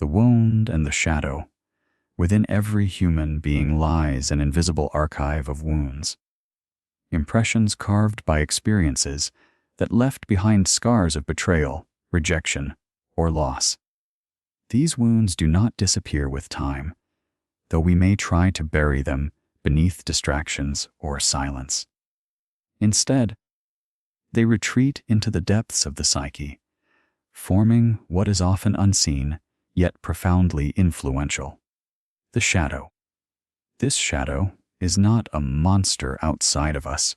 The wound and the shadow. Within every human being lies an invisible archive of wounds. Impressions carved by experiences that left behind scars of betrayal, rejection, or loss. These wounds do not disappear with time, though we may try to bury them beneath distractions or silence. Instead, they retreat into the depths of the psyche, forming what is often unseen, yet profoundly influential. The shadow. This shadow is not a monster outside of us,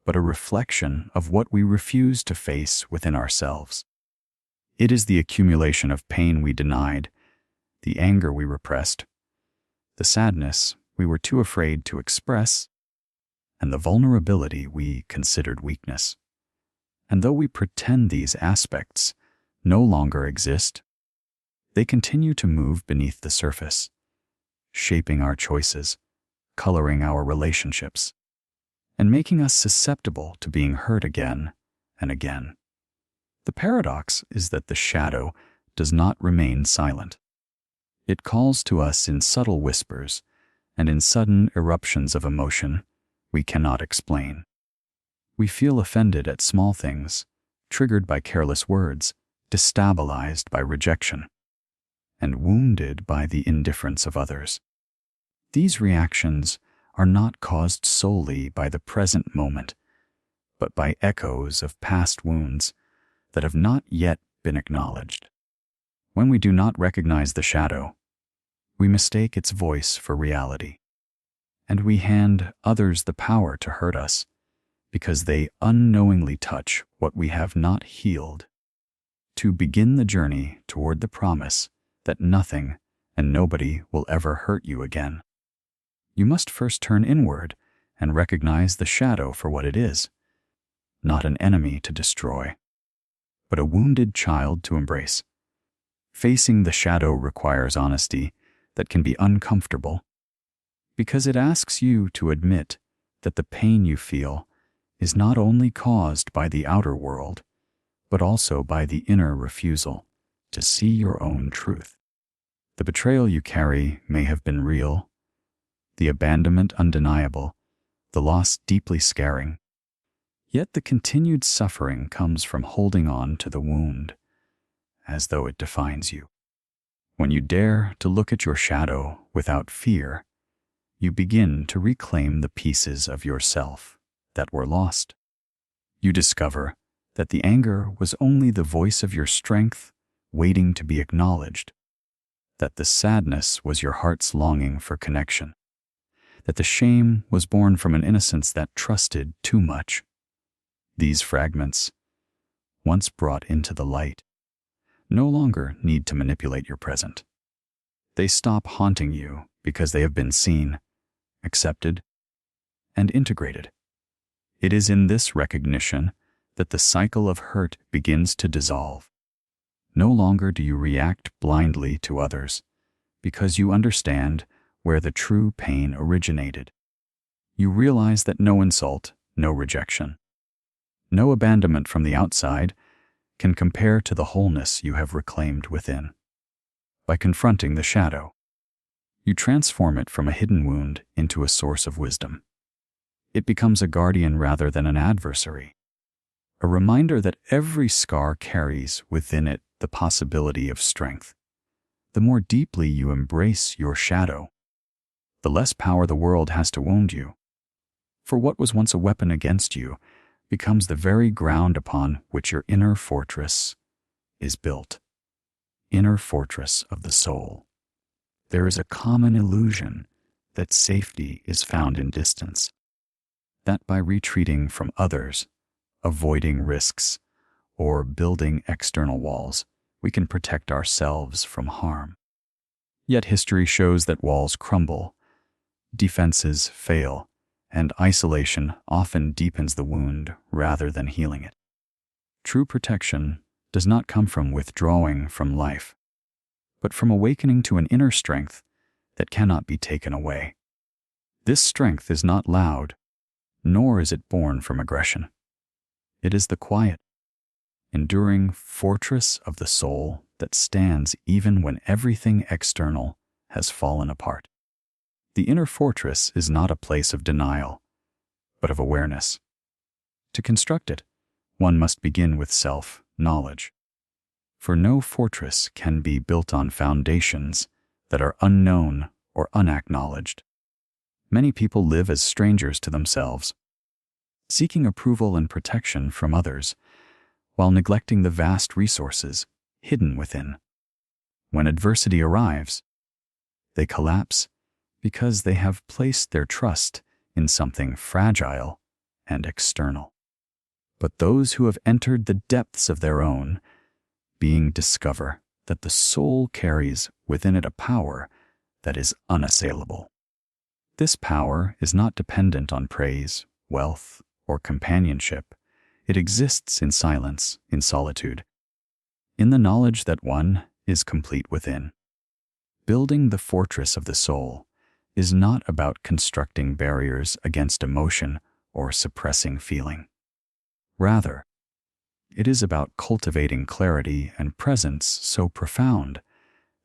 but a reflection of what we refuse to face within ourselves. It is the accumulation of pain we denied, the anger we repressed, the sadness we were too afraid to express, and the vulnerability we considered weakness. And though we pretend these aspects no longer exist, they continue to move beneath the surface, shaping our choices, coloring our relationships, and making us susceptible to being hurt again and again. The paradox is that the shadow does not remain silent. It calls to us in subtle whispers and in sudden eruptions of emotion we cannot explain. We feel offended at small things, triggered by careless words, destabilized by rejection, and wounded by the indifference of others. These reactions are not caused solely by the present moment, but by echoes of past wounds that have not yet been acknowledged. When we do not recognize the shadow, we mistake its voice for reality, and we hand others the power to hurt us because they unknowingly touch what we have not healed. To begin the journey toward the promise that nothing and nobody will ever hurt you again, you must first turn inward and recognize the shadow for what it is, not an enemy to destroy, but a wounded child to embrace. Facing the shadow requires honesty that can be uncomfortable, because it asks you to admit that the pain you feel is not only caused by the outer world, but also by the inner refusal to see your own truth. The betrayal you carry may have been real, the abandonment undeniable, the loss deeply scaring. Yet the continued suffering comes from holding on to the wound, as though it defines you. When you dare to look at your shadow without fear, you begin to reclaim the pieces of yourself that were lost. You discover that the anger was only the voice of your strength waiting to be acknowledged, that the sadness was your heart's longing for connection, that the shame was born from an innocence that trusted too much. These fragments, once brought into the light, no longer need to manipulate your present. They stop haunting you because they have been seen, accepted, and integrated. It is in this recognition that the cycle of hurt begins to dissolve. No longer do you react blindly to others because you understand where the true pain originated. You realize that no insult, no rejection, no abandonment from the outside can compare to the wholeness you have reclaimed within. By confronting the shadow, you transform it from a hidden wound into a source of wisdom. It becomes a guardian rather than an adversary, a reminder that every scar carries within it the possibility of strength. The more deeply you embrace your shadow, the less power the world has to wound you. For what was once a weapon against you becomes the very ground upon which your inner fortress is built. Inner fortress of the soul. There is a common illusion that safety is found in distance, that by retreating from others, avoiding risks, or building external walls, we can protect ourselves from harm. Yet history shows that walls crumble, defenses fail, and isolation often deepens the wound rather than healing it. True protection does not come from withdrawing from life, but from awakening to an inner strength that cannot be taken away. This strength is not loud, nor is it born from aggression. It is the quiet, enduring fortress of the soul that stands even when everything external has fallen apart. The inner fortress is not a place of denial, but of awareness. To construct it, one must begin with self-knowledge. For no fortress can be built on foundations that are unknown or unacknowledged. Many people live as strangers to themselves, seeking approval and protection from others, while neglecting the vast resources hidden within. When adversity arrives, they collapse because they have placed their trust in something fragile and external. But those who have entered the depths of their own being discover that the soul carries within it a power that is unassailable. This power is not dependent on praise, wealth, or companionship. It exists in silence, in solitude, in the knowledge that one is complete within. Building the fortress of the soul is not about constructing barriers against emotion or suppressing feeling. Rather, it is about cultivating clarity and presence so profound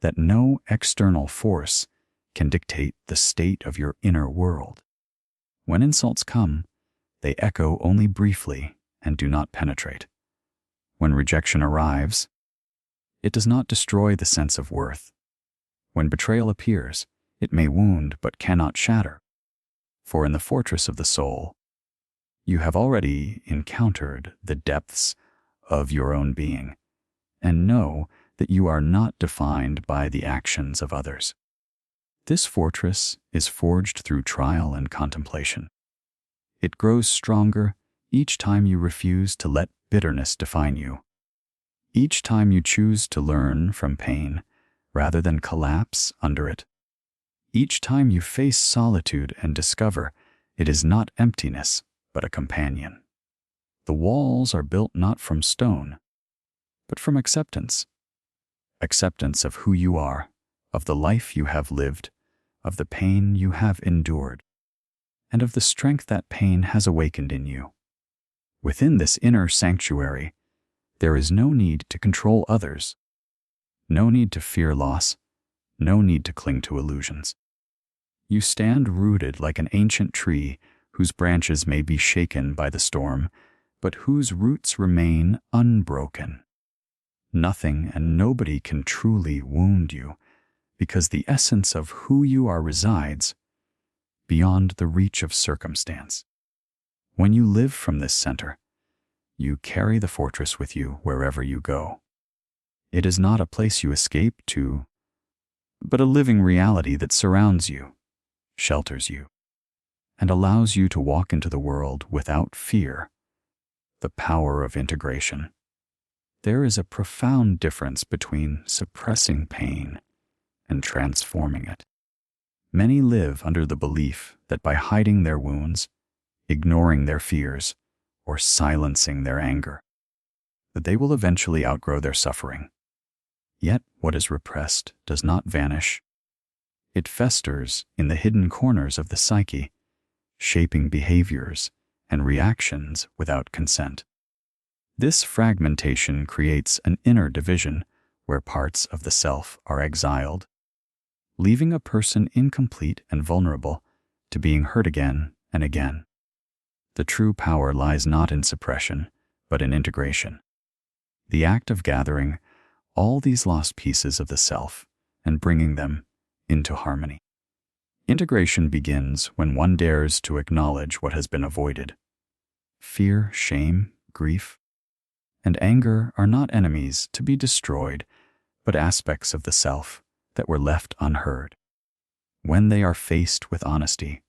that no external force can dictate the state of your inner world. When insults come, they echo only briefly and do not penetrate. When rejection arrives, it does not destroy the sense of worth. When betrayal appears, it may wound but cannot shatter. For in the fortress of the soul, you have already encountered the depths of your own being, and know that you are not defined by the actions of others. This fortress is forged through trial and contemplation. It grows stronger each time you refuse to let bitterness define you. Each time you choose to learn from pain rather than collapse under it. Each time you face solitude and discover it is not emptiness, but a companion. The walls are built not from stone, but from acceptance. Acceptance of who you are, of the life you have lived, of the pain you have endured, and of the strength that pain has awakened in you. Within this inner sanctuary, there is no need to control others, no need to fear loss, no need to cling to illusions. You stand rooted like an ancient tree whose branches may be shaken by the storm, but whose roots remain unbroken. Nothing and nobody can truly wound you, because the essence of who you are resides beyond the reach of circumstance. When you live from this center, you carry the fortress with you wherever you go. It is not a place you escape to, but a living reality that surrounds you, shelters you, and allows you to walk into the world without fear. The power of integration. There is a profound difference between suppressing pain and transforming it. Many live under the belief that by hiding their wounds, ignoring their fears, or silencing their anger, that they will eventually outgrow their suffering. Yet what is repressed does not vanish. It festers in the hidden corners of the psyche, shaping behaviors and reactions without consent. This fragmentation creates an inner division where parts of the self are exiled, leaving a person incomplete and vulnerable to being hurt again and again. The true power lies not in suppression, but in integration. The act of gathering all these lost pieces of the self and bringing them into harmony. Integration begins when one dares to acknowledge what has been avoided. Fear, shame, grief, and anger are not enemies to be destroyed, but aspects of the self that were left unheard. When they are faced with honesty,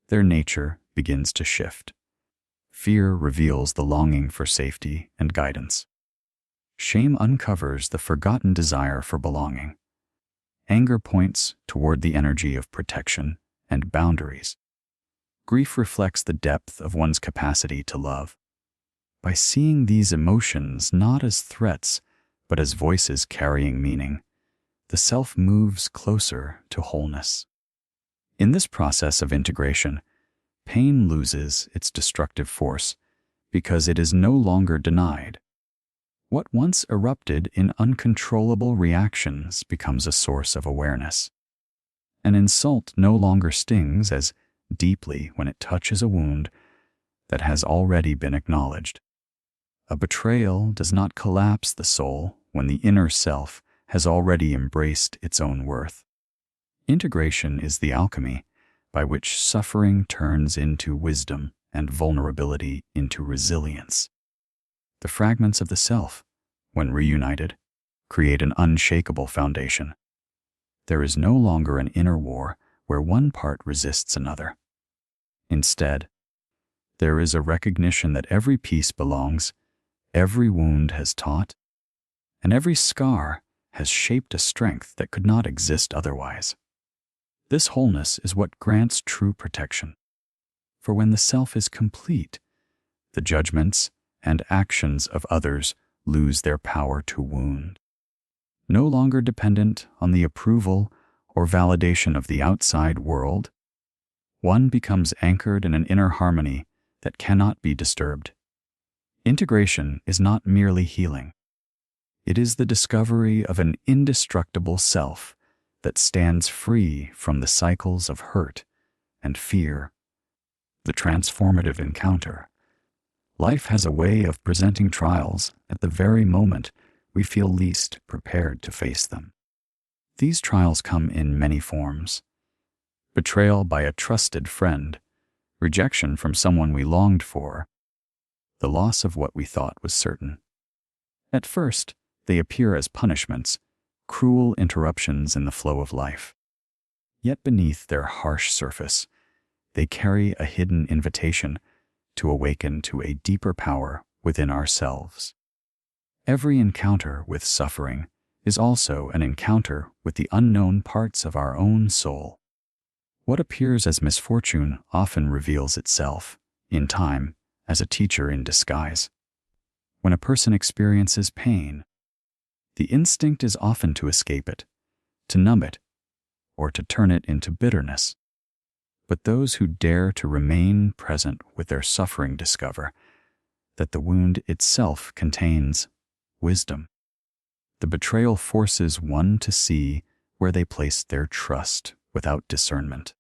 their nature begins to shift. Fear reveals the longing for safety and guidance. Shame uncovers the forgotten desire for belonging. Anger points toward the energy of protection and boundaries. Grief reflects the depth of one's capacity to love. By seeing these emotions not as threats, but as voices carrying meaning, the self moves closer to wholeness. In this process of integration, pain loses its destructive force because it is no longer denied. What once erupted in uncontrollable reactions becomes a source of awareness. An insult no longer stings as deeply when it touches a wound that has already been acknowledged. A betrayal does not collapse the soul when the inner self has already embraced its own worth. Integration is the alchemy by which suffering turns into wisdom and vulnerability into resilience. The fragments of the self, when reunited, create an unshakable foundation. There is no longer an inner war where one part resists another. Instead, there is a recognition that every piece belongs, every wound has taught, and every scar has shaped a strength that could not exist otherwise. This wholeness is what grants true protection. For when the self is complete, the judgments and actions of others lose their power to wound. No longer dependent on the approval or validation of the outside world, one becomes anchored in an inner harmony that cannot be disturbed. Integration is not merely healing. It is the discovery of an indestructible self that stands free from the cycles of hurt and fear. The transformative encounter. Life has a way of presenting trials at the very moment we feel least prepared to face them. These trials come in many forms. Betrayal by a trusted friend, rejection from someone we longed for, the loss of what we thought was certain. At first, they appear as punishments, cruel interruptions in the flow of life. Yet beneath their harsh surface, they carry a hidden invitation to awaken to a deeper power within ourselves. Every encounter with suffering is also an encounter with the unknown parts of our own soul. What appears as misfortune often reveals itself, in time, as a teacher in disguise. When a person experiences pain, the instinct is often to escape it, to numb it, or to turn it into bitterness. But those who dare to remain present with their suffering discover that the wound itself contains wisdom. The betrayal forces one to see where they placed their trust without discernment.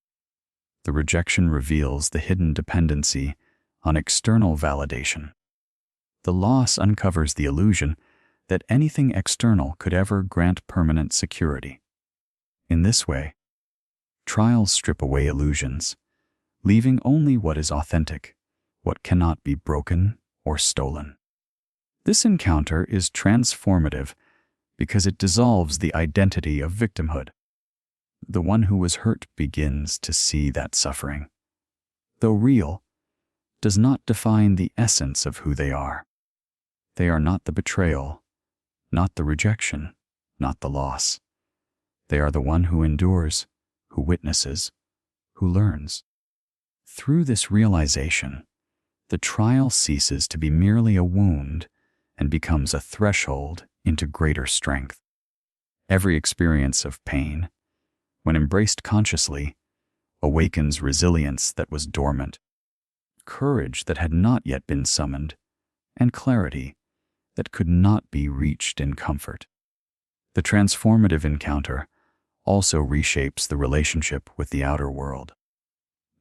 The rejection reveals the hidden dependency on external validation. The loss uncovers the illusion that anything external could ever grant permanent security. In this way, trials strip away illusions, leaving only what is authentic, what cannot be broken or stolen. This encounter is transformative because it dissolves the identity of victimhood. The one who was hurt begins to see that suffering, though real, does not define the essence of who they are. They are not the betrayal, not the rejection, not the loss. They are the one who endures, who witnesses, who learns. Through this realization, the trial ceases to be merely a wound and becomes a threshold into greater strength. Every experience of pain, when embraced consciously, awakens resilience that was dormant, courage that had not yet been summoned, and clarity that could not be reached in comfort. The transformative encounter also reshapes the relationship with the outer world.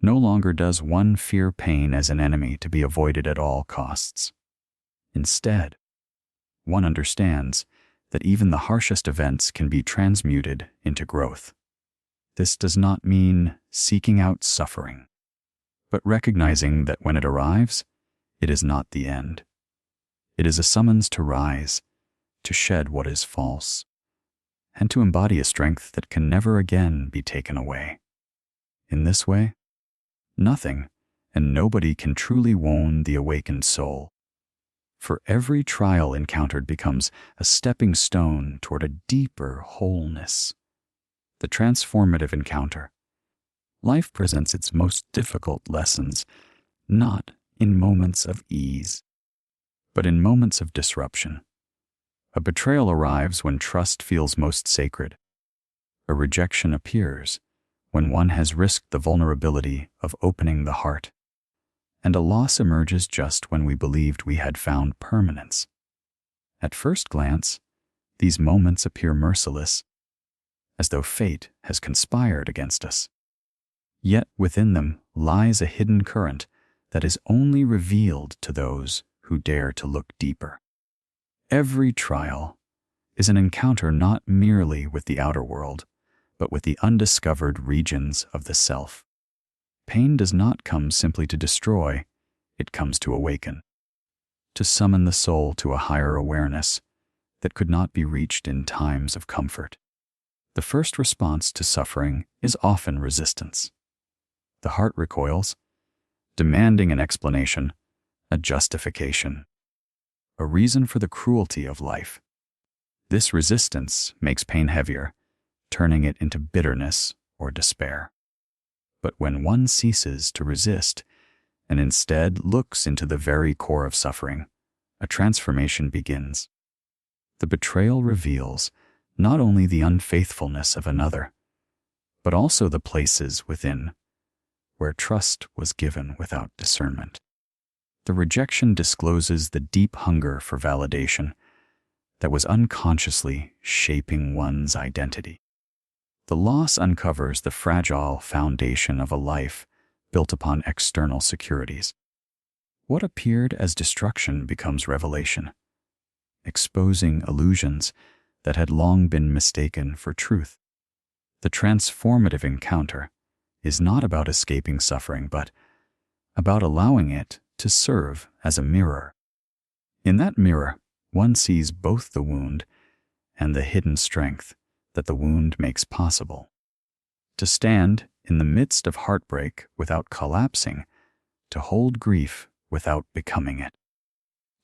No longer does one fear pain as an enemy to be avoided at all costs. Instead, one understands that even the harshest events can be transmuted into growth. This does not mean seeking out suffering, but recognizing that when it arrives, it is not the end. It is a summons to rise, to shed what is false, and to embody a strength that can never again be taken away. In this way, nothing and nobody can truly wound the awakened soul. For every trial encountered becomes a stepping stone toward a deeper wholeness. The transformative encounter. Life presents its most difficult lessons, not in moments of ease, but in moments of disruption. A betrayal arrives when trust feels most sacred. A rejection appears when one has risked the vulnerability of opening the heart. And a loss emerges just when we believed we had found permanence. At first glance, these moments appear merciless, as though fate has conspired against us. Yet within them lies a hidden current that is only revealed to those who dare to look deeper. Every trial is an encounter not merely with the outer world, but with the undiscovered regions of the self. Pain does not come simply to destroy, it comes to awaken, to summon the soul to a higher awareness that could not be reached in times of comfort. The first response to suffering is often resistance. The heart recoils, demanding an explanation, a justification, a reason for the cruelty of life. This resistance makes pain heavier, turning it into bitterness or despair. But when one ceases to resist and instead looks into the very core of suffering, a transformation begins. The betrayal reveals not only the unfaithfulness of another, but also the places within where trust was given without discernment. The rejection discloses the deep hunger for validation that was unconsciously shaping one's identity. The loss uncovers the fragile foundation of a life built upon external securities. What appeared as destruction becomes revelation, exposing illusions that had long been mistaken for truth. The transformative encounter is not about escaping suffering, but about allowing it to serve as a mirror. In that mirror, one sees both the wound and the hidden strength that the wound makes possible. To stand in the midst of heartbreak without collapsing, to hold grief without becoming it,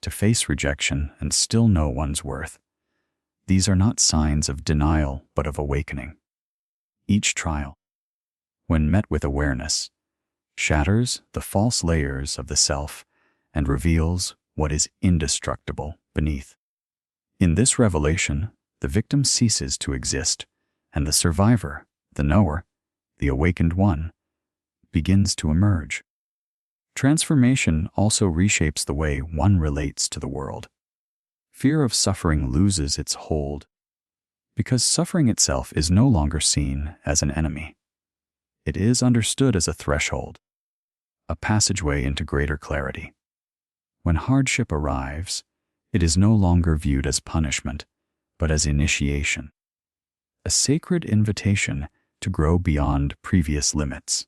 to face rejection and still know one's worth. These are not signs of denial, but of awakening. Each trial, when met with awareness, shatters the false layers of the self and reveals what is indestructible beneath. In this revelation, the victim ceases to exist, and the survivor, the knower, the awakened one, begins to emerge. Transformation also reshapes the way one relates to the world. Fear of suffering loses its hold, because suffering itself is no longer seen as an enemy. It is understood as a threshold, a passageway into greater clarity. When hardship arrives, it is no longer viewed as punishment, but as initiation, a sacred invitation to grow beyond previous limits.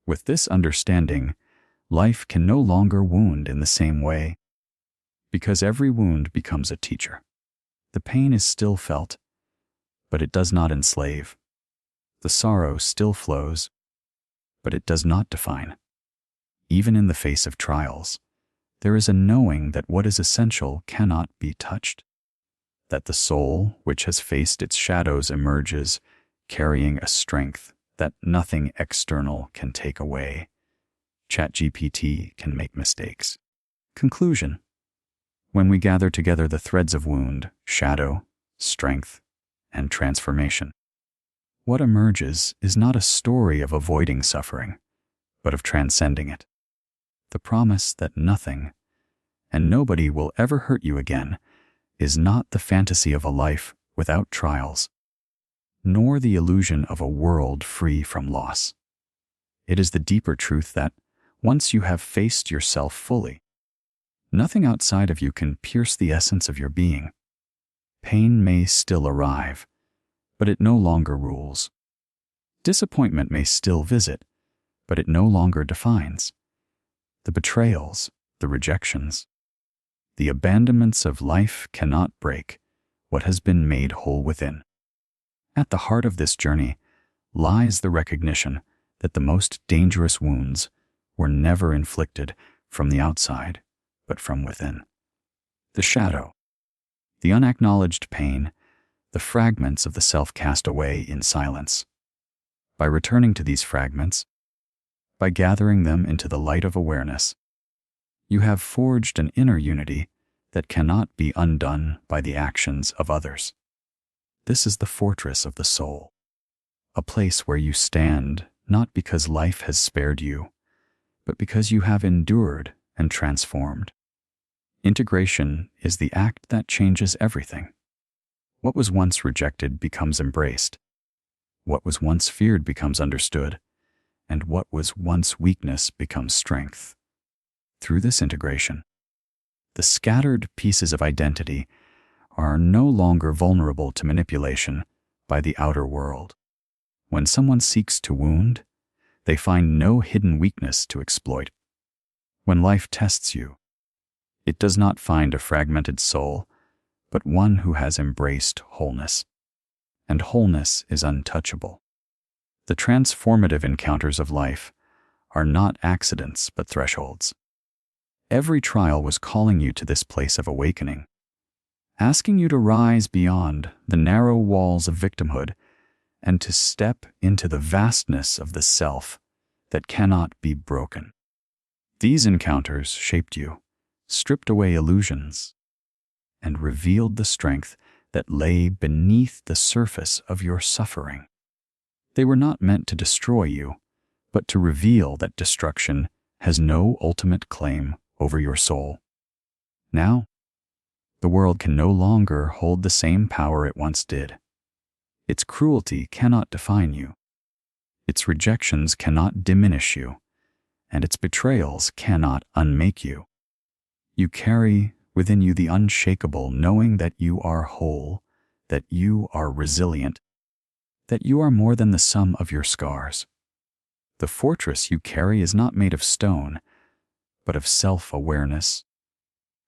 With this understanding, life can no longer wound in the same way, because every wound becomes a teacher. The pain is still felt, but it does not enslave. The sorrow still flows, but it does not define. Even in the face of trials, there is a knowing that what is essential cannot be touched, that the soul which has faced its shadows emerges, carrying a strength that nothing external can take away. ChatGPT can make mistakes. Conclusion. When we gather together the threads of wound, shadow, strength, and transformation, what emerges is not a story of avoiding suffering, but of transcending it. The promise that nothing and nobody will ever hurt you again is not the fantasy of a life without trials, nor the illusion of a world free from loss. It is the deeper truth that, once you have faced yourself fully, nothing outside of you can pierce the essence of your being. Pain may still arrive, but it no longer rules. Disappointment may still visit, but it no longer defines. The betrayals, the rejections, the abandonments of life cannot break what has been made whole within. At the heart of this journey lies the recognition that the most dangerous wounds were never inflicted from the outside, but from within. The shadow, the unacknowledged pain, the fragments of the self cast away in silence. By returning to these fragments, by gathering them into the light of awareness, you have forged an inner unity that cannot be undone by the actions of others. This is the fortress of the soul, a place where you stand not because life has spared you, but because you have endured and transformed. Integration is the act that changes everything. What was once rejected becomes embraced. What was once feared becomes understood. And what was once weakness becomes strength. Through this integration, the scattered pieces of identity are no longer vulnerable to manipulation by the outer world. When someone seeks to wound, they find no hidden weakness to exploit. When life tests you, it does not find a fragmented soul, but one who has embraced wholeness. And wholeness is untouchable. The transformative encounters of life are not accidents but thresholds. Every trial was calling you to this place of awakening, asking you to rise beyond the narrow walls of victimhood and to step into the vastness of the self that cannot be broken. These encounters shaped you, stripped away illusions, and revealed the strength that lay beneath the surface of your suffering. They were not meant to destroy you, but to reveal that destruction has no ultimate claim over your soul. Now, the world can no longer hold the same power it once did. Its cruelty cannot define you. Its rejections cannot diminish you, and its betrayals cannot unmake you. You carry within you the unshakable, knowing that you are whole, that you are resilient, that you are more than the sum of your scars. The fortress you carry is not made of stone, but of self-awareness,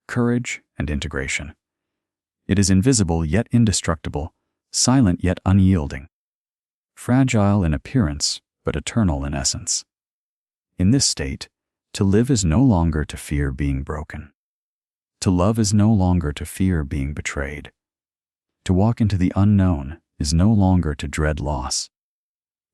courage, and integration. It is invisible yet indestructible, silent yet unyielding, fragile in appearance but eternal in essence. In this state, to live is no longer to fear being broken. To love is no longer to fear being betrayed. To walk into the unknown is no longer to dread loss.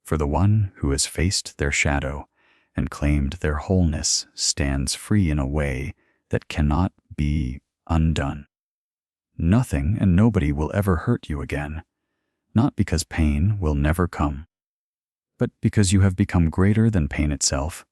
For the one who has faced their shadow and claimed their wholeness stands free in a way that cannot be undone. Nothing and nobody will ever hurt you again, not because pain will never come, but because you have become greater than pain itself,